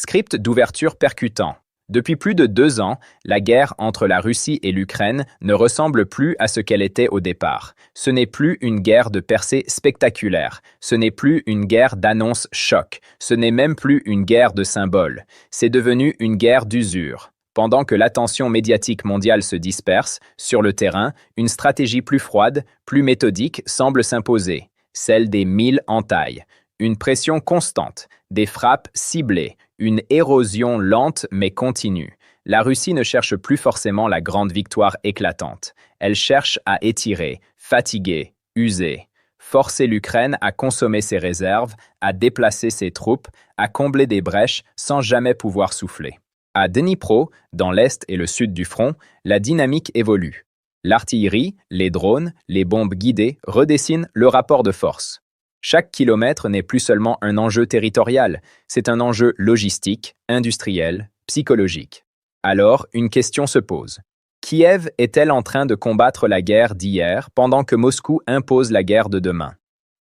Script d'ouverture percutant. Depuis plus de 2 ans, la guerre entre la Russie et l'Ukraine ne ressemble plus à ce qu'elle était au départ. Ce n'est plus une guerre de percée spectaculaire, ce n'est plus une guerre d'annonce choc, ce n'est même plus une guerre de symboles. C'est devenu une guerre d'usure. Pendant que l'attention médiatique mondiale se disperse, sur le terrain, une stratégie plus froide, plus méthodique semble s'imposer, celle des 1000 entailles. Une pression constante, des frappes ciblées, une érosion lente mais continue. La Russie ne cherche plus forcément la grande victoire éclatante. Elle cherche à étirer, fatiguer, user. Forcer l'Ukraine à consommer ses réserves, à déplacer ses troupes, à combler des brèches sans jamais pouvoir souffler. À Dnipro, dans l'est et le sud du front, la dynamique évolue. L'artillerie, les drones, les bombes guidées redessinent le rapport de force. Chaque kilomètre n'est plus seulement un enjeu territorial, c'est un enjeu logistique, industriel, psychologique. Alors, une question se pose. Kiev est-elle en train de combattre la guerre d'hier pendant que Moscou impose la guerre de demain?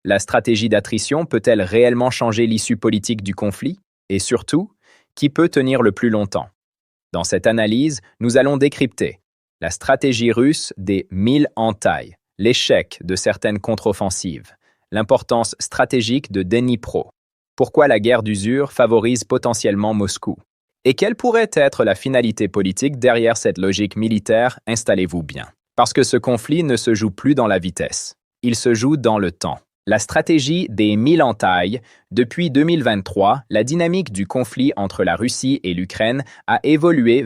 La stratégie d'attrition peut-elle réellement changer l'issue politique du conflit? Et surtout, qui peut tenir le plus longtemps? Dans cette analyse, nous allons décrypter la stratégie russe des 1000 entailles, l'échec de certaines contre-offensives, l'importance stratégique de Dnipro, pourquoi la guerre d'usure favorise potentiellement Moscou, et quelle pourrait être la finalité politique derrière cette logique militaire, installez-vous bien. Parce que ce conflit ne se joue plus dans la vitesse, il se joue dans le temps. La stratégie des 1000 entailles, depuis 2023, la dynamique du conflit entre la Russie et l'Ukraine a évolué